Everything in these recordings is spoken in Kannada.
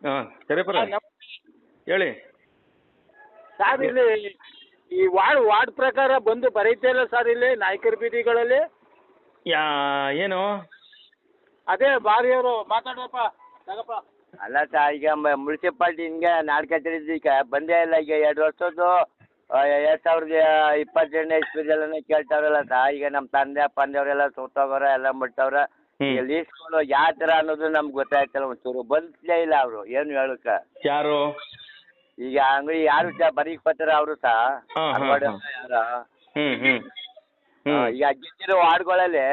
ಹಾಂ ಕರೆಪರ ಹೇಳಿ. ಸರ್ ಇಲ್ಲಿ ಈ ವಾರ್ಡ್ ಪ್ರಕಾರ ಬಂದು ಬರೀತಾ ಇಲ್ಲ ಸರ್ ಇಲ್ಲಿ ನಾಯಕರ ಬೀದಿಗಳಲ್ಲಿ. ಏನು ಅದೇ ಬಾರಿಯವರು ಮಾತಾಡಪ್ಪ ತಗಪ್ಪ. ಅಲ್ಲ ಸರ್, ಈಗ ಮುನ್ಸಿಪಾಲ್ಟಿ ಹಿಂಗೆ ನಾಡ್ಕತ್ತಿದ್ದೀಗ ಬಂದೇ ಇಲ್ಲ. ಈಗ 2 ವರ್ಷದ್ದು 2022ನೇ ಇಸ್ವಿದೆಲ್ಲ ಕೇಳ್ತಾವ್ರಲ್ಲ ಸರ್. ಈಗ ನಮ್ಮ ತಂದೆ ಅಪ್ಪಂದವರೆಲ್ಲ ಸೋತವ್ರ, ಎಲ್ಲ ಮುಟ್ಟವ್ರ. ಈಗ ಲೀಸ್ಗಳು ಯಾವ ಥರ ಅನ್ನೋದು ನಮ್ಗೆ ಗೊತ್ತಾಯ್ತಲ್ಲ. ಒಂಚೂರು ಬಂದೇ ಇಲ್ಲ ಅವರು. ಏನು ಹೇಳಕ್ಕ ಯಾರು ಈಗ ಅಂಗಡಿ ಯಾರು ಬರೀಕ್ ಬರ್ತಾರ ಅವರು ಸಹ ಯಾರ ಈಗ ಗೆದ್ದಿರೋ ವಾರ್ಡ್ಗಳಲ್ಲಿ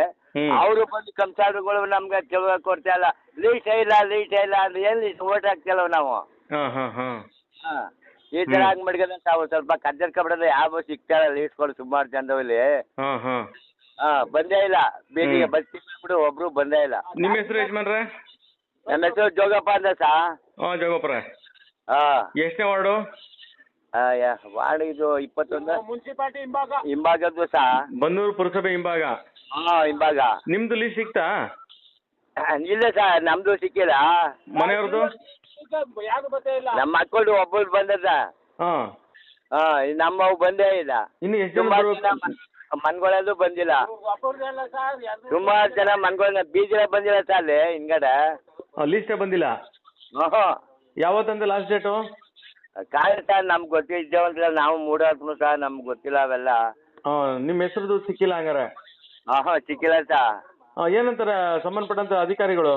ಅವರು ಬಂದು ಕಂಸಾಡ್ರುಗಳು ನಮ್ಗೆ ತಿಳ್ಕೊಳಕ್ ಕೊಡ್ತಾ ಇಲ್ಲ. ಲೀಸ್ಟ್ ಇಲ್ಲ ಅಂದ್ರೆ ಏನು ಲೀಸ್ಟ್ ಓಟ್ ಹಾಕ್ತಿಲ್ಲ ನಾವು. ಈ ಥರ ಹಂಗೆ ಮಾಡ್ಕೊಂಡ ತಾವು ಸ್ವಲ್ಪ ಕಜ್ಜರ್ ಕಬ್ಬಡದ ಯಾವ ಸಿಗ್ತಾರ ಲೀಸ್ಟ್ಗಳು ಸುಮಾರು ಜನದಲ್ಲಿ. ಬಂದೇ ಇಲ್ಲ. ಬೀದಿಗೆ ಬರ್ತಿಬಿಟ್ಟು ಒಬ್ರು ಬಂದೇ ಇಲ್ಲ. ನಿಮ್ಮ ಹೆಸರು ಯಜಮಾನ್ರೆ? ನನ್ನ ಹೆಸರು ಜೋಗಪ್ಪ ಅಂತ ಸಾ. ಜೋಗಪ್ಪರ. ಎಷ್ಟನೇ ವಾರ್ಡು? ವಾರ್ಡ್ ಇದು 21 ಮುನ್ಸಿಪಾಲ್ಟಿ ಹಿಂಭಾಗದ್ದು ಸಾ. ಬನ್ನೂರು ಪುರಸಭೆ ಹಿಂಭಾಗ. ಹಿಂಭಾಗ. ನಿಮ್ದು ಲೀಸ್ಟ್ ಸಿಕ್ತಾ? ಇಲ್ಲ ಸರ್, ನಮ್ದು ಸಿಕ್ಕಿಲ್ಲ. ಮನೆಯವ್ರದ್ದು? ಯಾರು ಬರ್ತಾ ಇಲ್ಲ. ನಮ್ಮ ಮಕ್ಕಳು ಒಬ್ಬರು ಬಂದದ. ನಮ್ಮವು ಬಂದೇ ಇಲ್ಲ. ಇನ್ನು ಎಷ್ಟು ಜನ ಮನ್ಗಳಲ್ಲೂ ಬಂದಿಲ್ಲ. ಸುಮಾರು ಜನ ಮನ್ಗಳನ್ನ ಬೀಜ ಬಂದಿಲ್ಲ ಸರ್ ಅಲ್ಲಿ ಹಿಂಗಡೆ. ಲೀಸ್ಟೇ ಬಂದಿಲ್ಲ. ಯಾವತ್ತಂದ್ರೆ ಲಾಸ್ಟ್ ಡೇಟು? ಕಾರಣ ಸರ್ ನಮ್ಗೆ ಗೊತ್ತಿದ್ದೇವಂತಿಲ್ಲ. ನಾವು ಮೂಡಾತ್ಮ ಸರ್, ನಮ್ಗೆ ಗೊತ್ತಿಲ್ಲ ಅವೆಲ್ಲ. ನಿಮ್ಮ ಹೆಸರದು ಸಿಕ್ಕಿಲ್ಲ ಹಂಗಾರೆ? ಸಿಕ್ಕಿಲ್ಲ ಸರ್. ಏನಂತಾರೆ ಸಂಬಂಧಪಟ್ಟಂತ ಅಧಿಕಾರಿಗಳು?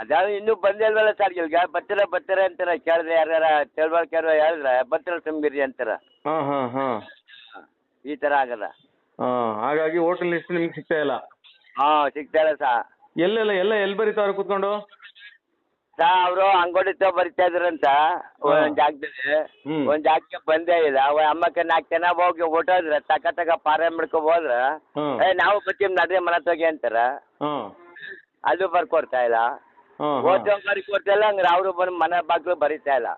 ಅದ ಇನ್ನೂ ಬಂದೇ ಇಲ್ವಲ್ಲ ಸರ್. ಈಗ ಬರ್ತಾರೆ ಅಂತಾರ. ಕೇಳಿದ್ರೆ ಯಾರ್ಯಾರ ತಿಳ್ವಳಿಕೆಯವರು ಹೇಳಿದ್ರೆ ಬರ್ತಾರೆ ಸುಮ್ಗಿರಿ ಅಂತಾರ. ಈ ಥರ ಆಗದ. ಹಾಗಾಗಿ ಹೋಟೆಲ್ ಲಿಸ್ಟ್ ನಿಮ್ಗೆ ಸಿಗ್ತಾ ಇಲ್ಲ? ಸಿಗ್ತಾ ಇಲ್ಲ ಸರ್. ಎಲ್ಲಿ ಬರೀತಾವ್ರು ಕೂತ್ಕೊಂಡು? ಸರ್ ಅವರು ಅಂಗಡಿ ಬರಿತಾ ಇದ್ರಂತ ಒಂದ್ ಜಾಗದಲ್ಲಿ. ಒಂದ್ ಜಾಗಕ್ಕೆ ಬಂದೇ ಇಲ್ಲ. ಅಮ್ಮಕ್ಕೆ 4 ಜನ ಹೋಗಿ ಹೊಟ್ಟೋದ್ರೆ ತಕ ಪಾರ ಮಾಡ್ಕೊ ಹೋದ್ರ ನಾವು ಬರ್ತೀವಿ ನಡ್ರಿ ಮನೆ ತೋಗಿ ಅಂತಾರ. ಅದು ಬರ್ಕೊಡ್ತಾ ಇಲ್ಲ. ಬರ್ಕೊಡ್ತಾ ಇಲ್ಲ. ಹಂಗ್ರೆ ಅವರು ಬಂದು ಮನೆ ಬಾಗ್ಲು ಬರಿತಾ ಇಲ್ಲ.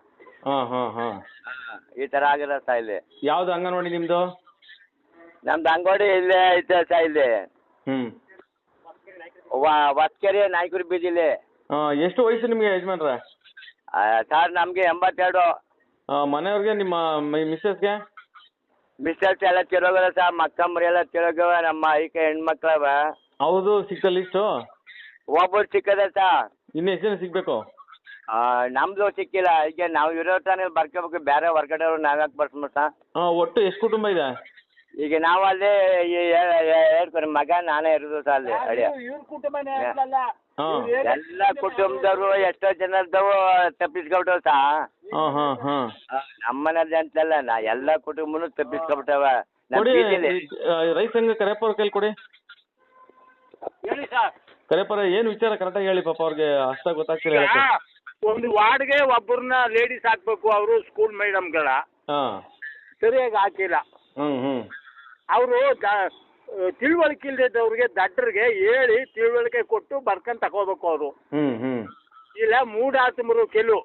ಈ ತರ ಆಗದ ಸರ್ ಇಲ್ಲಿ. ಯಾವ್ದು ಅಂಗನವಾಡಿ ನಿಮ್ದು? ನಮ್ದು ಅಂಗಡಿ ಇಲ್ಲೇ ಐತೆ ಸರ್. ಇಲ್ಲಿ ಹೊಸಕೆರೆ ನಾಯ್ಕರ ಬೀದಿಲಿ. ಎಷ್ಟು ವಯಸ್ಸು ನಿಮಗೆ ಯಜಮಾನ್ರೆ? ಸರ್ ನಮ್ಗೆ 82. ಮನೆಯವ್ರಿಗೆ ನಿಮ್ಮ ಮಿಸ್ಸಸ್ಗೆ? ಮಿಸ್ಸಸ್ ಎಲ್ಲ ತಿರೋಗಲ್ಲ ಸರ್. ಮಕ್ಕಂಬ್ರಿ ಎಲ್ಲ ತಿರೋಗವ. ನಮ್ಮ ಐಕೆ ಹೆಣ್ಮಕ್ಳವ. ಹೌದು, ಸಿಕ್ತ ಲಿಸ್ಟು? ಒಬ್ಬರು ಸಿಕ್ಕದ ಸರ್. ಇನ್ನು ಎಷ್ಟು ಜನ ಸಿಗ್ಬೇಕು? ನಮ್ದು ಸಿಕ್ಕಿಲ್ಲ. ಈಗ ನಾವು ಇರೋ ತಾನೇ ಬರ್ಕೋಬೇಕು. ಬೇರೆ ಹೊರ್ಗಡೆ ನಾವ್ಯಾಕೆ ಬರ್ಸ್ಮ ಸರ್? ಒಟ್ಟು ಎಷ್ಟು ಕುಟುಂಬ ಇದೆ? ಈಗ ನಾವು ಅಲ್ಲಿ ಹೇಳ್ಕೊರಿ ಮಗ ನಾನೇ ಇರೋದು ಸರ್ ಅಲ್ಲಿ. ಎಲ್ಲ ಕುಟುಂಬದವ್ರು ಎಷ್ಟೋ ಜನದವು ತಪ್ಪಿಸ್ಕೊಬಿಟ್ಟವ ಸಾ. ನಮ್ಮನೇಲಿ ಅಂತಲ್ಲ, ಎಲ್ಲ ಕುಟುಂಬನು ತಪ್ಪಿಸ್ಕೊಬಿಟ್ಟವ. ರೈತ ಸಂಘ ಕರೆಯಪ್ಪ ಕೈಲಿ ಕೊಡಿ. ಹೇಳಿ ಸರ್. ಕರೆಯಪ್ಪರ ಏನು ವಿಚಾರ ಕರೆಕ್ಟಾಗಿ ಹೇಳಿ. ಪಾಪ ಅವ್ರಿಗೆ ಅಷ್ಟ ಗೊತ್ತಾಗ್ತಿಲ್ಲ. ಒಂದು ವಾರ್ಡ್ಗೆ ಒಬ್ಬರನ್ನ ಲೇಡೀಸ್ ಹಾಕ್ಬೇಕು. ಅವರು ಸ್ಕೂಲ್ ಮೇಡಮ್ಗಳ ಸರಿಯಾಗಿ ಹಾಕಿಲ್ಲ. ಅವರು ತಿಳುವಳಿಕೆ ಇಲ್ದಿದ್ದವ್ರಿಗೆ ದಡ್ಡರಿಗೆ ಹೇಳಿ ತಿಳುವಳಿಕೆ ಕೊಟ್ಟು ಬರ್ಕೊಂಡ್ ತಗೋಬೇಕು ಅವರು. ಇಲ್ಲ ಮೂಢಾತ್ಮರು ಕೆಲವು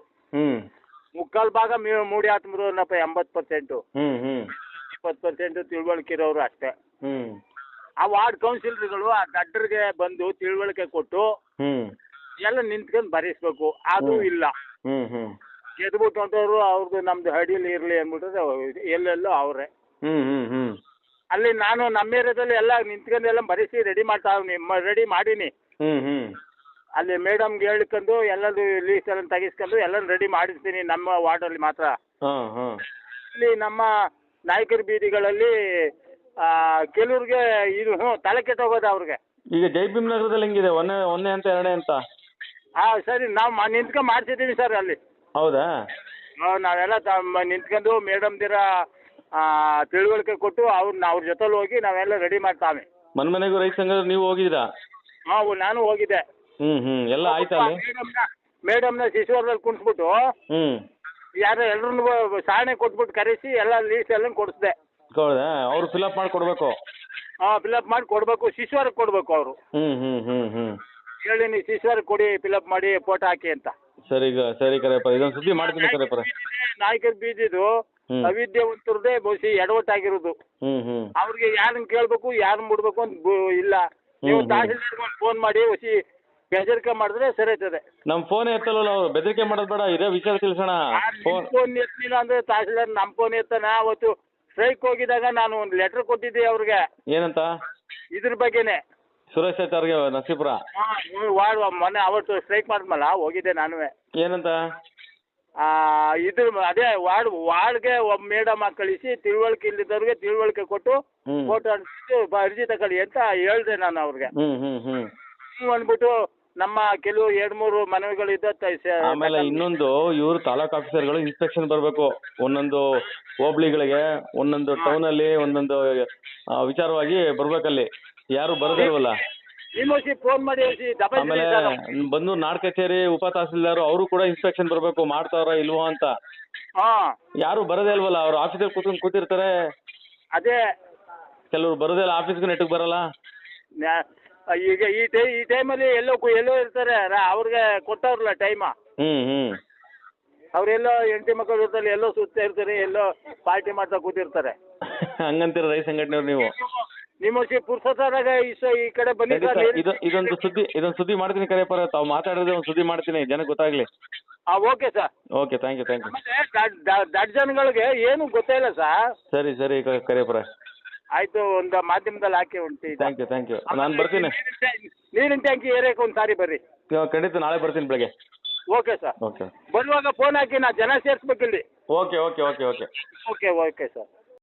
3/4 ಮೂಢಾತ್ಮರು ಅನ್ನಪ್ಪ. 80%. 20% ತಿಳುವಳಿಕೆ ಇರೋರು ಅಷ್ಟೇ. ಆ ವಾರ್ಡ್ ಕೌನ್ಸಿಲರ್ಗಳು ಆ ದಡ್ಡರಿಗೆ ಬಂದು ತಿಳುವಳಿಕೆ ಕೊಟ್ಟು ಎಲ್ಲ ನಿಂತ್ಕೊಂಡು ಭರಿಸ್ಬೇಕು. ಅದು ಇಲ್ಲ. ಗೆದ್ಬಿಟ್ಟು ಅಂತವ್ರು ಅವ್ರದ್ದು ನಮ್ದು ಹಡಿಲಿ ಇರ್ಲಿ ಅಂದ್ಬಿಟ್ರೆ ಎಲ್ಲೆಲ್ಲೋ ಅವ್ರೆ. ಅಲ್ಲಿ ನಾನು ನಮ್ಮ ಏರಿಯಾದಲ್ಲಿ ಎಲ್ಲ ನಿಂತ್ಕೊಂಡು ಎಲ್ಲ ಭರಿಸಿ ರೆಡಿ ರೆಡಿ ಮಾಡೀನಿ. ಅಲ್ಲಿ ಮೇಡಮ್ಗೆ ಹೇಳ್ಕೊಂಡು ಎಲ್ಲದು ಲೀಸ್ಟ್ ಎಲ್ಲ ತೆಗಿಸ್ಕೊಂಡು ಎಲ್ಲ ರೆಡಿ ಮಾಡಿಸ್ತೀನಿ ನಮ್ಮ ವಾರ್ಡಲ್ಲಿ ಮಾತ್ರ. ಇಲ್ಲಿ ನಮ್ಮ ನಾಯಕರ ಬೀದಿಗಳಲ್ಲಿ ಕೆಲವ್ರಿಗೆ ಇದು ತಲೆ ಕೆಟ್ಟೋಗೋದು ಅವ್ರಿಗೆ. ಈಗ ಜೈಭೀಮ್ ನಗರದಲ್ಲಿ ಹೆಂಗಿದೆ? ಒಂದೇ ಅಂತ 2 ಅಂತ? ಸರಿ, ನಾವು ನಿಂತ್ಕೊಂಡು ಮಾಡ್ಸಿದ್ದೀವಿ ಸರ್ ಅಲ್ಲಿ. ಹೌದಾ? ನಾವೆಲ್ಲ ನಿಂತ್ಕೊಂಡು ಮೇಡಮ್ದಿರ ತಿಳುವಳಿಕೆ ಕೊಟ್ಟು ಅವ್ರ ಜೊತೆಲಿ ಹೋಗಿ ನಾವೆಲ್ಲ ರೆಡಿ ಮಾಡ್ತಾವೆ. ಮನೆಗೂ ರೈತ ಸಂಘ ನೀವು ಹೋಗಿದ್ದೀರಾ? ನಾನು ಹೋಗಿದ್ದೆ. ಎಲ್ಲ ಆಯ್ತಾ? ಮೇಡಮ್ನ ಶಿಶುವರ್ದಲ್ಲಿ ಕುಣಿಸ್ಬಿಟ್ಟು ಯಾರು ಎಲ್ರು ಸಾಣೆ ಕೊಟ್ಬಿಟ್ಟು ಕರೆಸಿ ಎಲ್ಲ ಲೀಸ್ಟ್ ಎಲ್ಲ ಕೊಡಿಸ್ದೆ. ಅವ್ರು ಫಿಲಪ್ ಮಾಡಿ ಕೊಡ್ಬೇಕು? ಫಿಲಪ್ ಮಾಡಿ ಕೊಡ್ಬೇಕು. ಶಿಶುವರ್ಗೆ ಕೊಡ್ಬೇಕು ಅವರು. ಹೇಳಿ ನೀವು ಶಿಶುವರ್ಗೆ ಕೊಡಿ, ಫಿಲಪ್ ಮಾಡಿ ಫೋಟೋ ಹಾಕಿ ಅಂತ. ಸರಿ ಕರೆಯಪ್ಪ, ಇದೊಂದು ಸುದ್ದಿ ಮಾಡ್ತೀನಿ ಕರೆಯಪ್ಪ. ನಾಯಕರ ಬೀದಿದು ಅವಿದ್ಯಾವಂತರದೇ ಬಹುಶಃ ಎಡವಟ್ಟಾಗಿರೋದು. ಅವ್ರಿಗೆ ಯಾರನ್ನ ಕೇಳ್ಬೇಕು ಯಾರನ್ನ ಬಿಡ್ಬೇಕು ಅಂತ ಇಲ್ಲ. ನೀವು ತಹಸೀಲ್ದಾರ್ಗೆ ಒಂದು ಫೋನ್ ಮಾಡಿ ಬೆದರಿಕೆ ಮಾಡಿದ್ರೆ ಸರಿ ಆಯ್ತದೆ. ನಮ್ಮ ಫೋನ್ ಎತ್ತಲ್ವಲ್ಲ ಅವ್ರು, ಬೆದರಿಕೆ ಮಾಡೋದು ಬೇಡ, ಇರೋ ವಿಚಾರ ತಿಳಿಸೋಣ. ಫೋನ್ ಎತ್ತಲಿಲ್ಲ ಅಂದ್ರೆ ತಹಸೀಲ್ದಾರ್ ನಮ್ಮ ಫೋನ್ ಎತ್ತಾನ. ಅವತ್ತು ಸ್ಟ್ರೈಕ್ ಹೋಗಿದಾಗ ನಾನು ಒಂದು ಲೆಟರ್ ಕೊಟ್ಟಿದ್ದೆ ಅವ್ರಿಗೆ. ಏನಂತ? ಇದ್ರ ಬಗ್ಗೆನೆ. ಸುರೇಶ್ ಅವ್ರಿಗೆ ನರಸೀಪುರ ವಾರ್ಡ್ ಮೊನ್ನೆ ಅವತ್ತು ಸ್ಟ್ರೈಕ್ ಮಾಡಿದ್ಮಲ್ಲ, ಹೋಗಿದ್ದೆ ನಾನು. ಏನಂತ? ಇದ್ರ ಅದೇ ವಾರ್ಡ್ಗೆ ಒಬ್ಬ ಮೇಡಮ್ ಕಳಿಸಿ ತಿಳುವಳಿಕೆ ಇಲ್ಲದವ್ರಿಗೆ ತಿಳುವಳಿಕೆ ಕೊಟ್ಟು ಫೋಟೋ ಅಂಟಿಸಿ ಅರ್ಜಿ ತಗೊಳ್ಳಿ ಅಂತ ಹೇಳ್ದೆ ನಾನು ಅವ್ರಿಗೆ. ಅಂದ್ಬಿಟ್ಟು ನಮ್ಮ ಕೆಲವು 2-3 ಮನವಿಗಳಿದ್ದ. ಆಮೇಲೆ ಇನ್ನೊಂದು, ಇವ್ರು ತಾಲೂಕ್ ಆಫೀಸರ್ಗಳು ಇನ್ಸ್ಪೆಕ್ಷನ್ ಬರಬೇಕು ಒಂದೊಂದು ಹೋಬ್ಳಿಗಳಿಗೆ, ಒಂದೊಂದು ಟೌನ್ ಅಲ್ಲಿ ಒಂದೊಂದು ವಿಚಾರವಾಗಿ ಬರ್ಬೇಕಲ್ಲಿ. ಯಾರು ಬರೋದಿಲ್ವಲ್ಲ. ಫೋನ್ ಮಾಡಿ ಆಮೇಲೆ ಬಂದು ನಾಡ್ ಕಚೇರಿ ಉಪ ತಹಸೀಲ್ದಾರ್ ಅವರು ಕೂಡ ಇನ್ಸ್ಪೆಕ್ಷನ್ ಬರಬೇಕು, ಮಾಡ್ತಾವ್ರ ಇಲ್ವೋ ಅಂತ. ಯಾರು ಬರೋದೇ ಇಲ್ವಲ್ಲ, ಅವ್ರು ಆಫೀಸಲ್ಲಿ ಕೂತ್ಕೊಂಡು ಕೂತಿರ್ತಾರೆ. ಅದೇ ಕೆಲವ್ರು ಬರೋದೇ ಇಲ್ಲ, ಆಫೀಸ್ಗೂ ನೆಟ್ಟಗೆ ಬರಲ್ಲ. ಈಗ ಈ ಟೈಮಲ್ಲಿ ಎಲ್ಲೋ ಇರ್ತಾರೆ, ಅವ್ರಿಗೆ ಕೊಟ್ಟವ್ರಲ್ಲ ಟೈಮ. ಅವರೆಲ್ಲೋ ಹೆಂಡತಿ ಮಕ್ಕಳ ಜೊತೆ ಎಲ್ಲೋ ಸುತ್ತಾ ಇರ್ತಾರೆ, ಎಲ್ಲೋ ಪಾರ್ಟಿ ಮಾಡ್ತಾ ಕೂತಿರ್ತಾರೆ. ಹಂಗಂತೀರ ರೈತ ಸಂಘಟನೆಯವ್ರು ನೀವು? ನಿಮ್ಮ ಪುರ್ಸತ್ತಾದಾಗ ಈ ಕಡೆ ಬನ್ನಿ. ಇದೊಂದು ಸುದ್ದಿ ಮಾಡ್ತೀನಿ ಕರೆಯಪ್ಪ, ತಾವು ಮಾತಾಡಿದ್ರೆ ಒಂದು ಸುದ್ದಿ ಮಾಡ್ತೀನಿ, ಜನಕ್ಕೆ ಗೊತ್ತಾಗ್ಲಿ. Okay sir. Okay, thank you. ದಡ್ಡ ಜನಗಳಿಗೆ ಏನು ಗೊತ್ತಿಲ್ಲ ಸರ್. ಸರಿ ಕರೆಯಪ್ಪ. ಆಯ್ತು, ಒಂದು ಮಾಧ್ಯಮದಲ್ಲಿ ಹಾಕಿ ಉಂಟು. Thank you. ನಾನು ಬರ್ತೀನಿ. ನೀರಿನ ಟ್ಯಾಂಕಿ ಏರಿಯಾಕ್ಕೆ ಒಂದು ಸಾರಿ ಬರ್ರಿ. ಖಂಡಿತ ನಾಳೆ ಬರ್ತೀನಿ ಬೆಳಗ್ಗೆ. Okay sir. ಓಕೆ. ಬರುವಾಗ ಫೋನ್ ಹಾಕಿ, ನಾ ಜನ ಸೇರಿಸ್ಬೇಕಿಲ್ಲಿ. ಓಕೆ. Okay sir.